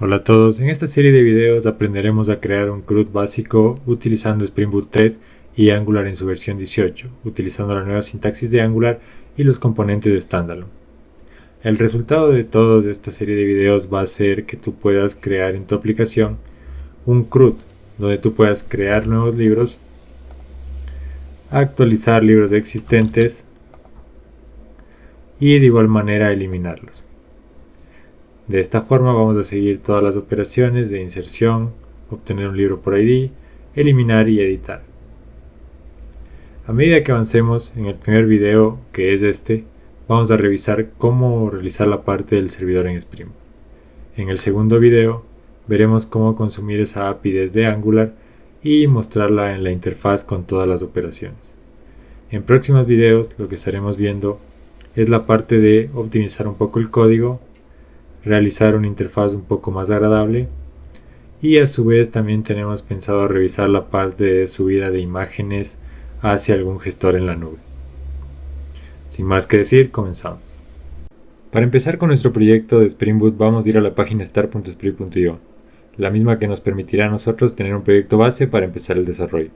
Hola a todos, en esta serie de videos aprenderemos a crear un CRUD básico utilizando Spring Boot 3 y Angular en su versión 18, utilizando la nueva sintaxis de Angular y los componentes de Standalone. El resultado de toda esta serie de videos va a ser que tú puedas crear en tu aplicación un CRUD, donde tú puedas crear nuevos libros, actualizar libros existentes y de igual manera eliminarlos. De esta forma vamos a seguir todas las operaciones de inserción, obtener un libro por ID, eliminar y editar. A medida que avancemos en el primer video, que es este, vamos a revisar cómo realizar la parte del servidor en Spring. En el segundo video veremos cómo consumir esa API desde Angular y mostrarla en la interfaz con todas las operaciones. En próximos videos lo que estaremos viendo es la parte de optimizar un poco el código, realizar una interfaz un poco más agradable y a su vez también tenemos pensado revisar la parte de subida de imágenes hacia algún gestor en la nube. Sin más que decir, comenzamos. Para empezar con nuestro proyecto de Spring Boot vamos a ir a la página start.spring.io, la misma que nos permitirá a nosotros tener un proyecto base para empezar el desarrollo.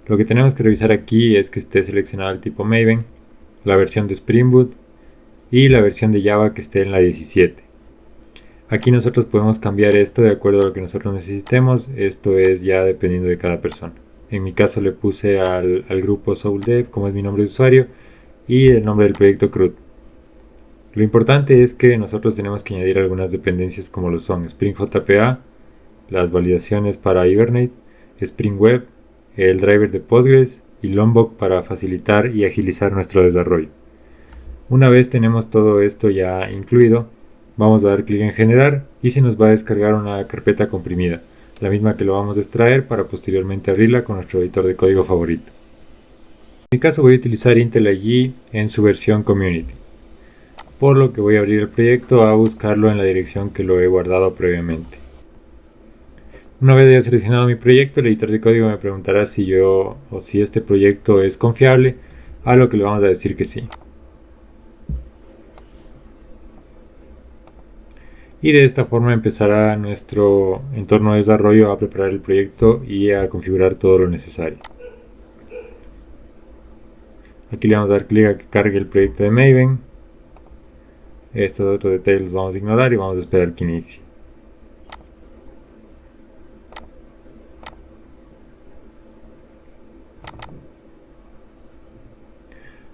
Lo que tenemos que revisar aquí es que esté seleccionado el tipo Maven, la versión de Spring Boot y la versión de Java que esté en la 17. Aquí nosotros podemos cambiar esto de acuerdo a lo que nosotros necesitemos, esto es ya dependiendo de cada persona. En mi caso le puse al grupo SoulDev como es mi nombre de usuario y el nombre del proyecto CRUD. Lo importante es que nosotros tenemos que añadir algunas dependencias como lo son Spring JPA, las validaciones para Hibernate, Spring Web, el driver de Postgres y Lombok para facilitar y agilizar nuestro desarrollo. Una vez tenemos todo esto ya incluido, vamos a dar clic en generar y se nos va a descargar una carpeta comprimida, la misma que lo vamos a extraer para posteriormente abrirla con nuestro editor de código favorito. En mi caso voy a utilizar IntelliJ en su versión Community, por lo que voy a abrir el proyecto a buscarlo en la dirección que lo he guardado previamente. Una vez haya seleccionado mi proyecto, el editor de código me preguntará si este proyecto es confiable, a lo que le vamos a decir que sí. Y de esta forma empezará nuestro entorno de desarrollo a preparar el proyecto y a configurar todo lo necesario. Aquí le vamos a dar clic a que cargue el proyecto de Maven. Estos otros detalles los vamos a ignorar y vamos a esperar que inicie.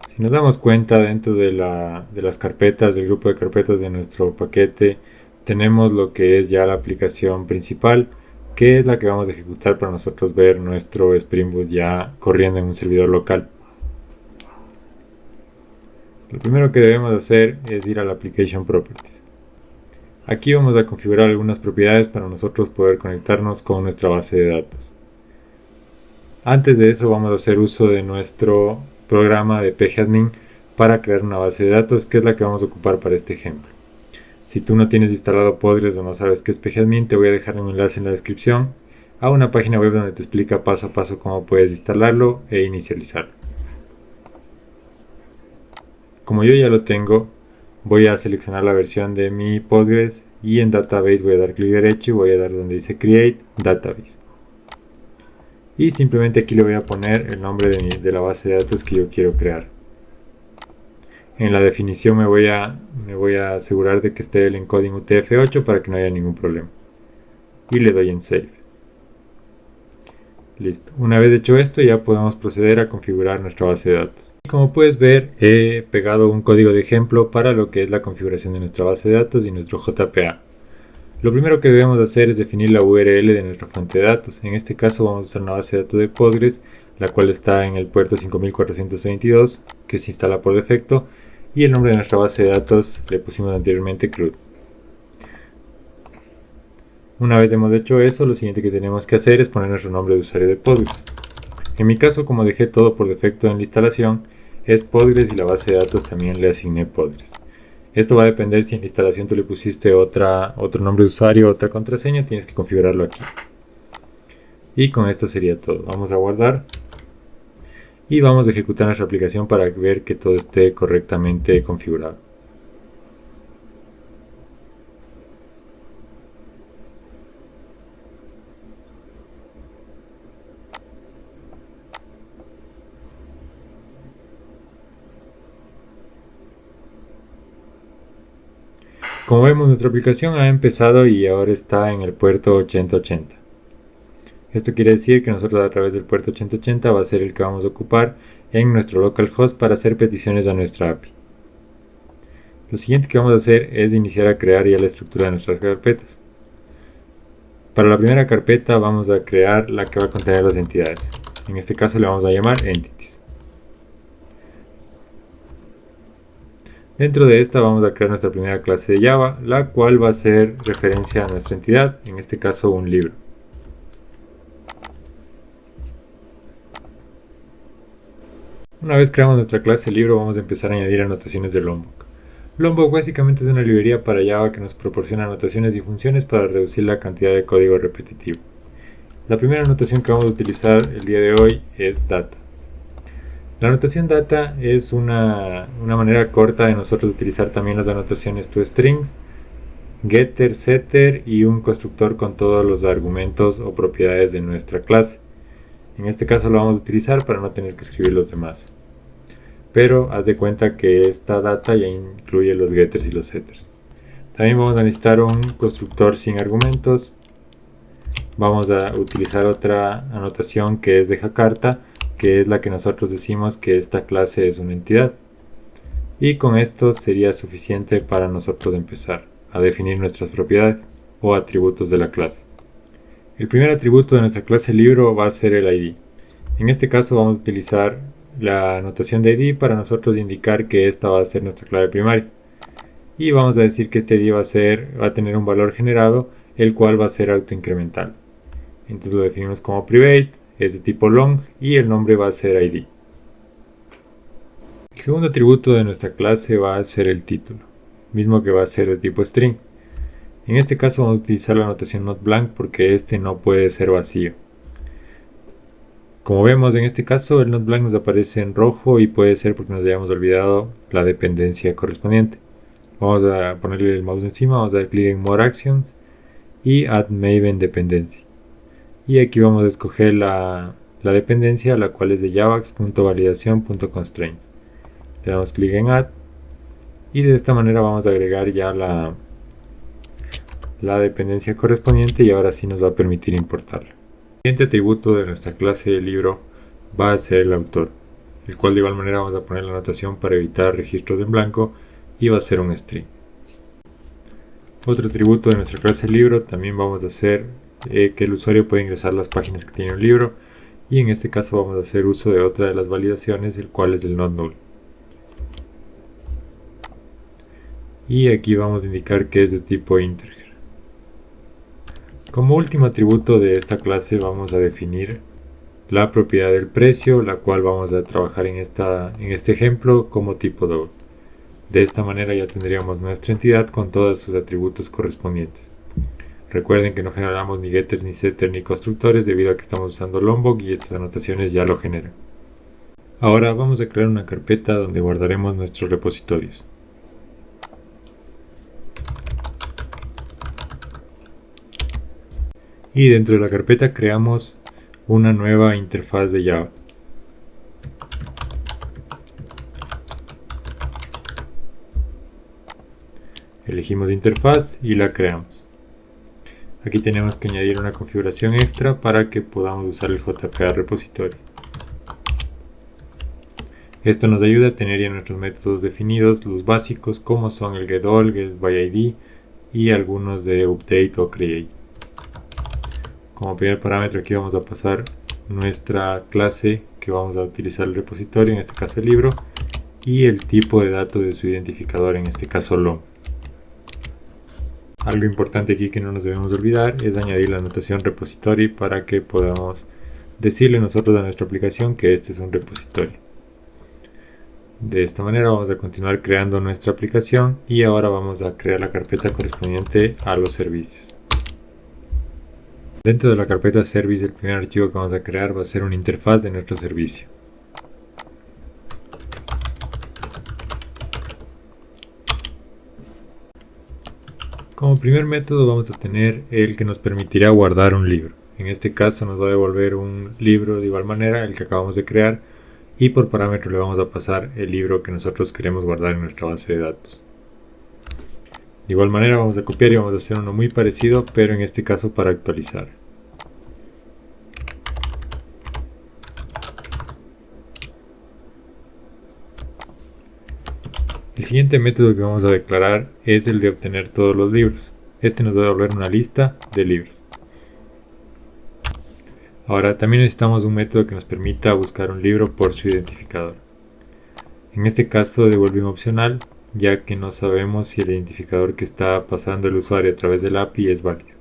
Si nos damos cuenta, dentro de las carpetas, del grupo de carpetas de nuestro paquete, tenemos lo que es ya la aplicación principal, que es la que vamos a ejecutar para nosotros ver nuestro Spring Boot ya corriendo en un servidor local. Lo primero que debemos hacer es ir a la Application Properties. Aquí vamos a configurar algunas propiedades para nosotros poder conectarnos con nuestra base de datos. Antes de eso vamos a hacer uso de nuestro programa de pgadmin para crear una base de datos, que es la que vamos a ocupar para este ejemplo. Si tú no tienes instalado Postgres o no sabes qué es pgadmin, te voy a dejar un enlace en la descripción a una página web donde te explica paso a paso cómo puedes instalarlo e inicializarlo. Como yo ya lo tengo, voy a seleccionar la versión de mi Postgres y en Database voy a dar clic derecho y voy a dar donde dice Create Database. Y simplemente aquí le voy a poner el nombre de la base de datos que yo quiero crear. En la definición me voy a asegurar de que esté el encoding UTF-8 para que no haya ningún problema. Y le doy en Save. Listo. Una vez hecho esto ya podemos proceder a configurar nuestra base de datos. Como puedes ver, he pegado un código de ejemplo para lo que es la configuración de nuestra base de datos y nuestro JPA. Lo primero que debemos hacer es definir la URL de nuestra fuente de datos. En este caso vamos a usar una base de datos de Postgres, la cual está en el puerto 5422, que se instala por defecto, y el nombre de nuestra base de datos le pusimos anteriormente CRUD. Una vez hemos hecho eso, lo siguiente que tenemos que hacer es poner nuestro nombre de usuario de Postgres. En mi caso, como dejé todo por defecto en la instalación, es Postgres y la base de datos también le asigné Postgres. Esto va a depender si en la instalación tú le pusiste otro nombre de usuario, otra contraseña, tienes que configurarlo aquí. Y con esto sería todo. Vamos a guardar y vamos a ejecutar nuestra aplicación para ver que todo esté correctamente configurado. Como vemos, nuestra aplicación ha empezado y ahora está en el puerto 8080. Esto quiere decir que nosotros a través del puerto 8080 va a ser el que vamos a ocupar en nuestro localhost para hacer peticiones a nuestra API. Lo siguiente que vamos a hacer es iniciar a crear ya la estructura de nuestras carpetas. Para la primera carpeta vamos a crear la que va a contener las entidades. En este caso le vamos a llamar Entities. Dentro de esta vamos a crear nuestra primera clase de Java, la cual va a hacer referencia a nuestra entidad, en este caso un libro. Una vez creamos nuestra clase libro, vamos a empezar a añadir anotaciones de Lombok. Lombok básicamente es una librería para Java que nos proporciona anotaciones y funciones para reducir la cantidad de código repetitivo. La primera anotación que vamos a utilizar el día de hoy es data. La anotación data es una manera corta de nosotros utilizar también las anotaciones toStrings, getter, setter y un constructor con todos los argumentos o propiedades de nuestra clase. En este caso lo vamos a utilizar para no tener que escribir los demás. Pero haz de cuenta que esta data ya incluye los getters y los setters. También vamos a necesitar un constructor sin argumentos. Vamos a utilizar otra anotación que es de Jakarta, que es la que nosotros decimos que esta clase es una entidad. Y con esto sería suficiente para nosotros empezar a definir nuestras propiedades o atributos de la clase. El primer atributo de nuestra clase libro va a ser el ID. En este caso vamos a utilizar la anotación de ID para nosotros indicar que esta va a ser nuestra clave primaria. Y vamos a decir que este ID va a tener un valor generado, el cual va a ser autoincremental. Entonces lo definimos como private, es de tipo long y el nombre va a ser ID. El segundo atributo de nuestra clase va a ser el título, mismo que va a ser de tipo string. En este caso vamos a utilizar la anotación notBlank porque este no puede ser vacío. Como vemos en este caso el notBlank nos aparece en rojo y puede ser porque nos hayamos olvidado la dependencia correspondiente. Vamos a ponerle el mouse encima, vamos a dar clic en More Actions y Add Maven Dependency. Y aquí vamos a escoger la dependencia, la cual es de javax.validación.constraints. Le damos clic en Add y de esta manera vamos a agregar ya la dependencia correspondiente y ahora sí nos va a permitir importarla. El siguiente atributo de nuestra clase de libro va a ser el autor, el cual de igual manera vamos a poner la anotación para evitar registros en blanco y va a ser un string. Otro atributo de nuestra clase de libro también vamos a hacer que el usuario puede ingresar a las páginas que tiene un libro y en este caso vamos a hacer uso de otra de las validaciones, el cual es el not null. Y aquí vamos a indicar que es de tipo integer. Como último atributo de esta clase vamos a definir la propiedad del precio, la cual vamos a trabajar en este ejemplo como tipo double. De esta manera ya tendríamos nuestra entidad con todos sus atributos correspondientes. Recuerden que no generamos ni getters, ni setters, ni constructores debido a que estamos usando Lombok y estas anotaciones ya lo generan. Ahora vamos a crear una carpeta donde guardaremos nuestros repositorios. Y dentro de la carpeta creamos una nueva interfaz de Java. Elegimos interfaz y la creamos. Aquí tenemos que añadir una configuración extra para que podamos usar el JPA repository. Esto nos ayuda a tener ya nuestros métodos definidos, los básicos como son el getAll, getById y algunos de update o create. Como primer parámetro aquí vamos a pasar nuestra clase que vamos a utilizar el repositorio, en este caso el libro, y el tipo de datos de su identificador, en este caso long. Algo importante aquí que no nos debemos olvidar es añadir la anotación repository para que podamos decirle nosotros a nuestra aplicación que este es un repositorio. De esta manera vamos a continuar creando nuestra aplicación y ahora vamos a crear la carpeta correspondiente a los servicios. Dentro de la carpeta service, el primer archivo que vamos a crear va a ser una interfaz de nuestro servicio. Como primer método vamos a tener el que nos permitirá guardar un libro. En este caso nos va a devolver un libro de igual manera, el que acabamos de crear, y por parámetro le vamos a pasar el libro que nosotros queremos guardar en nuestra base de datos. De igual manera vamos a copiar y vamos a hacer uno muy parecido, pero en este caso para actualizar. El siguiente método que vamos a declarar es el de obtener todos los libros. Este nos va a devolver una lista de libros. Ahora también necesitamos un método que nos permita buscar un libro por su identificador. En este caso devuelve un opcional, ya que no sabemos si el identificador que está pasando el usuario a través del API es válido.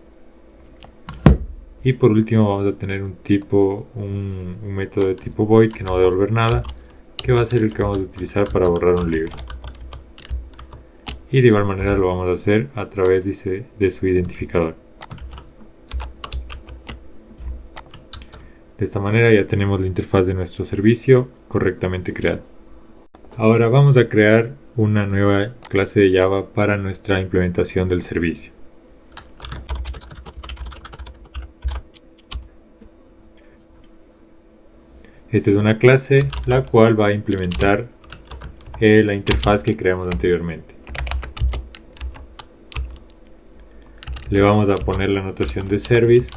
Y por último vamos a tener un método de tipo void que no va a devolver nada, que va a ser el que vamos a utilizar para borrar un libro. Y de igual manera lo vamos a hacer a través de su identificador. De esta manera ya tenemos la interfaz de nuestro servicio correctamente creada. Ahora vamos a crear una nueva clase de Java para nuestra implementación del servicio. Esta es una clase la cual va a implementar la interfaz que creamos anteriormente. Le vamos a poner la notación de service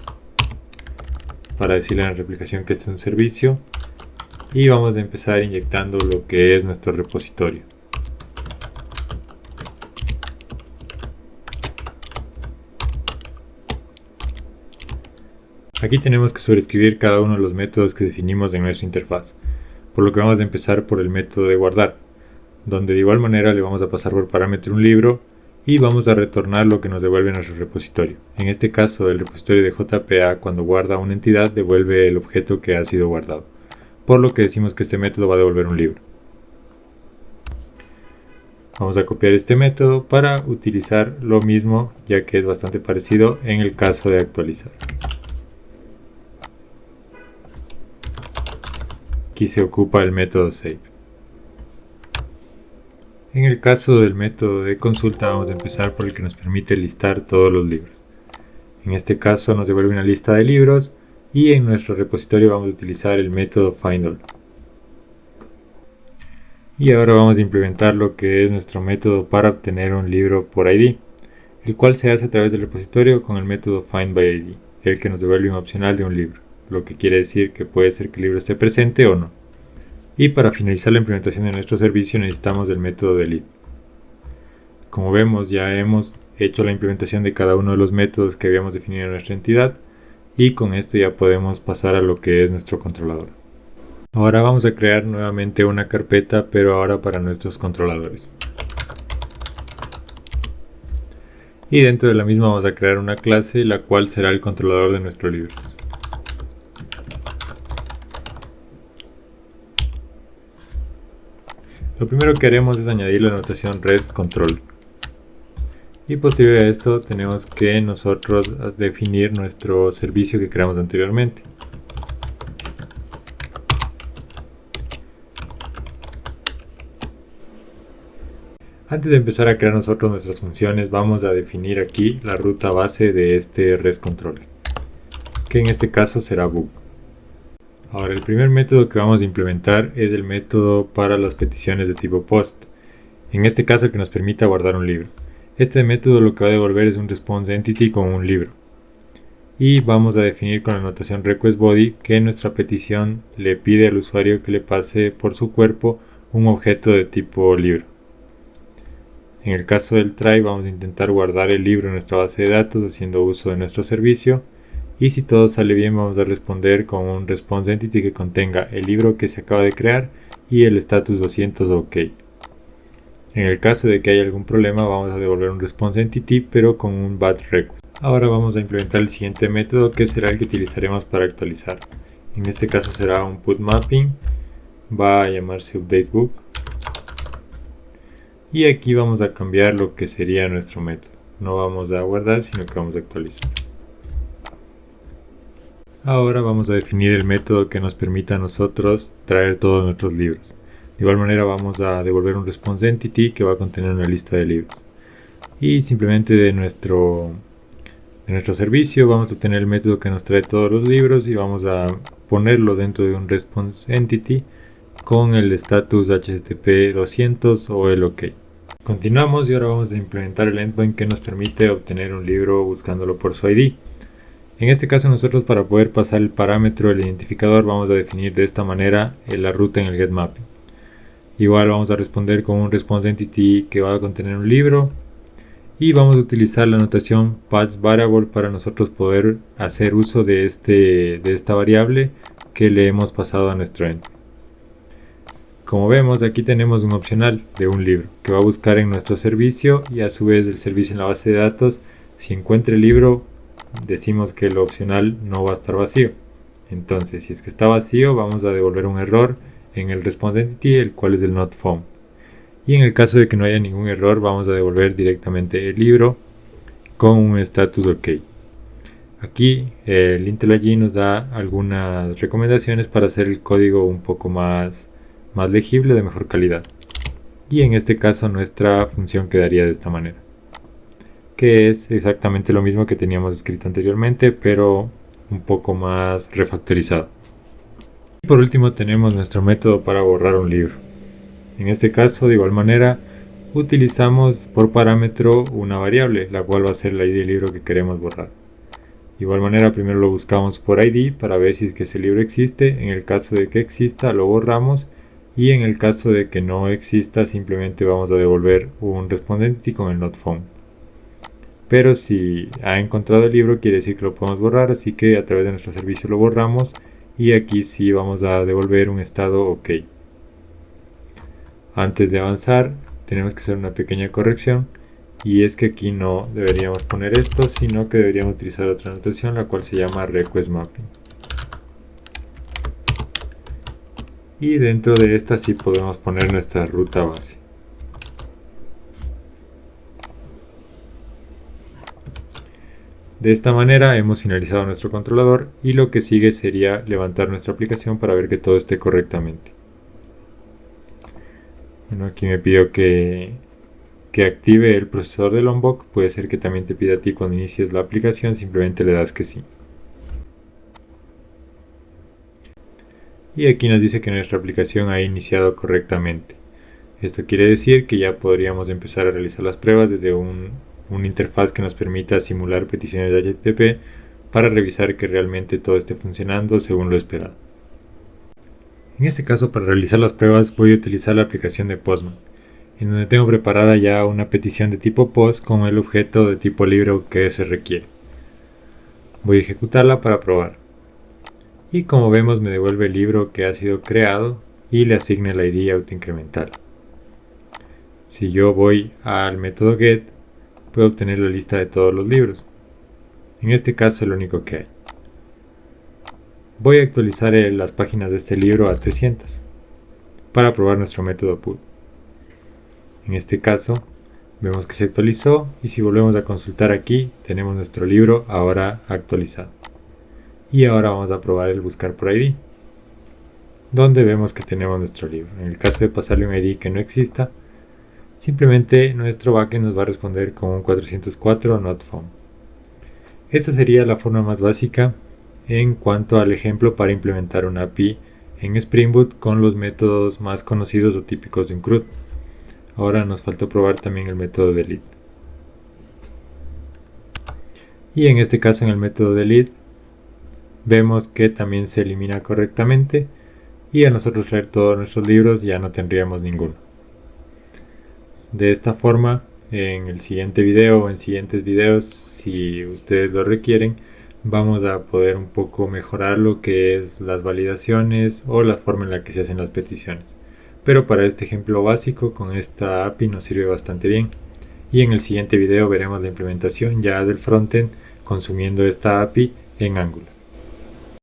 para decirle a la replicación que este es un servicio y vamos a empezar inyectando lo que es nuestro repositorio. Aquí tenemos que sobreescribir cada uno de los métodos que definimos en nuestra interfaz, por lo que vamos a empezar por el método de guardar, donde de igual manera le vamos a pasar por parámetro un libro y vamos a retornar lo que nos devuelve nuestro repositorio. En este caso, el repositorio de JPA, cuando guarda una entidad, devuelve el objeto que ha sido guardado, por lo que decimos que este método va a devolver un libro. Vamos a copiar este método para utilizar lo mismo, ya que es bastante parecido en el caso de actualizar. Aquí se ocupa el método save. En el caso del método de consulta vamos a empezar por el que nos permite listar todos los libros. En este caso nos devuelve una lista de libros y en nuestro repositorio vamos a utilizar el método findAll. Y ahora vamos a implementar lo que es nuestro método para obtener un libro por ID, el cual se hace a través del repositorio con el método findById, el que nos devuelve un opcional de un libro, lo que quiere decir que puede ser que el libro esté presente o no. Y para finalizar la implementación de nuestro servicio necesitamos el método delete. Como vemos, ya hemos hecho la implementación de cada uno de los métodos que habíamos definido en nuestra entidad y con esto ya podemos pasar a lo que es nuestro controlador. Ahora vamos a crear nuevamente una carpeta, pero ahora para nuestros controladores. Y dentro de la misma vamos a crear una clase la cual será el controlador de nuestro libro. Lo primero que haremos es añadir la notación REST control. Y posterior a esto tenemos que nosotros definir nuestro servicio que creamos anteriormente. Antes de empezar a crear nosotros nuestras funciones, vamos a definir aquí la ruta base de este REST control, que en este caso será book. Ahora, el primer método que vamos a implementar es el método para las peticiones de tipo post. En este caso, el que nos permita guardar un libro. Este método lo que va a devolver es un response entity con un libro. Y vamos a definir con la notación requestBody que nuestra petición le pide al usuario que le pase por su cuerpo un objeto de tipo libro. En el caso del try vamos a intentar guardar el libro en nuestra base de datos haciendo uso de nuestro servicio. Y si todo sale bien vamos a responder con un response entity que contenga el libro que se acaba de crear y el status 200 OK. En el caso de que haya algún problema vamos a devolver un response entity pero con un batch request. Ahora vamos a implementar el siguiente método que será el que utilizaremos para actualizar. En este caso será un put mapping, va a llamarse updatebook. Y aquí vamos a cambiar lo que sería nuestro método. No vamos a guardar sino que vamos a actualizar. Ahora vamos a definir el método que nos permita a nosotros traer todos nuestros libros. De igual manera vamos a devolver un response entity que va a contener una lista de libros. Y simplemente de nuestro servicio vamos a tener el método que nos trae todos los libros y vamos a ponerlo dentro de un response entity con el status HTTP 200 o el OK. Continuamos y ahora vamos a implementar el endpoint que nos permite obtener un libro buscándolo por su ID. En este caso nosotros, para poder pasar el parámetro del identificador, vamos a definir de esta manera la ruta en el getMapping. Igual vamos a responder con un responseEntity que va a contener un libro y vamos a utilizar la notación pathsVariable para nosotros poder hacer uso de esta variable que le hemos pasado a nuestro endpoint. Como vemos, aquí tenemos un opcional de un libro que va a buscar en nuestro servicio, y a su vez el servicio en la base de datos, si encuentra el libro, decimos que el opcional no va a estar vacío. Entonces, si es que está vacío, vamos a devolver un error en el responseEntity, el cual es el notFound. Y en el caso de que no haya ningún error, vamos a devolver directamente el libro con un status OK. Aquí el IntelliJ nos da algunas recomendaciones para hacer el código un poco más legible, de mejor calidad. Y en este caso nuestra función quedaría de esta manera, que es exactamente lo mismo que teníamos escrito anteriormente, pero un poco más refactorizado. Y por último tenemos nuestro método para borrar un libro. En este caso, de igual manera, utilizamos por parámetro una variable, la cual va a ser la ID del libro que queremos borrar. De igual manera, primero lo buscamos por ID para ver si es que ese libro existe. En el caso de que exista, lo borramos, y en el caso de que no exista, simplemente vamos a devolver un responseEntity con el notFound. Pero si ha encontrado el libro, quiere decir que lo podemos borrar, así que a través de nuestro servicio lo borramos, y aquí sí vamos a devolver un estado OK. Antes de avanzar, tenemos que hacer una pequeña corrección, y es que aquí no deberíamos poner esto, sino que deberíamos utilizar otra notación, la cual se llama requestMapping. Y dentro de esta sí podemos poner nuestra ruta base. De esta manera hemos finalizado nuestro controlador, y lo que sigue sería levantar nuestra aplicación para ver que todo esté correctamente. Bueno, aquí me pidió que active el procesador de Lombok. Puede ser que también te pida a ti cuando inicies la aplicación, simplemente le das que sí. Y aquí nos dice que nuestra aplicación ha iniciado correctamente. Esto quiere decir que ya podríamos empezar a realizar las pruebas desde una interfaz que nos permita simular peticiones de HTTP para revisar que realmente todo esté funcionando según lo esperado. En este caso, para realizar las pruebas, voy a utilizar la aplicación de Postman, en donde tengo preparada ya una petición de tipo POST con el objeto de tipo libro que se requiere. Voy a ejecutarla para probar. Y como vemos, me devuelve el libro que ha sido creado y le asigna el ID autoincremental. Si yo voy al método get, puedo obtener la lista de todos los libros. En este caso, el único que hay. Voy a actualizar las páginas de este libro a 300 para probar nuestro método put. En este caso, vemos que se actualizó, y si volvemos a consultar aquí, tenemos nuestro libro ahora actualizado. Y ahora vamos a probar el buscar por ID, donde vemos que tenemos nuestro libro. En el caso de pasarle un ID que no exista, simplemente nuestro backend nos va a responder con un 404 notFound. Esta sería la forma más básica en cuanto al ejemplo para implementar una API en Spring Boot con los métodos más conocidos o típicos de un CRUD. Ahora nos faltó probar también el método delete. Y en este caso, en el método delete, vemos que también se elimina correctamente, y a nosotros leer todos nuestros libros ya no tendríamos ninguno. De esta forma, en el siguiente video o en siguientes videos, si ustedes lo requieren, vamos a poder un poco mejorar lo que es las validaciones o la forma en la que se hacen las peticiones. Pero para este ejemplo básico, con esta API nos sirve bastante bien. Y en el siguiente video veremos la implementación ya del frontend consumiendo esta API en Angular.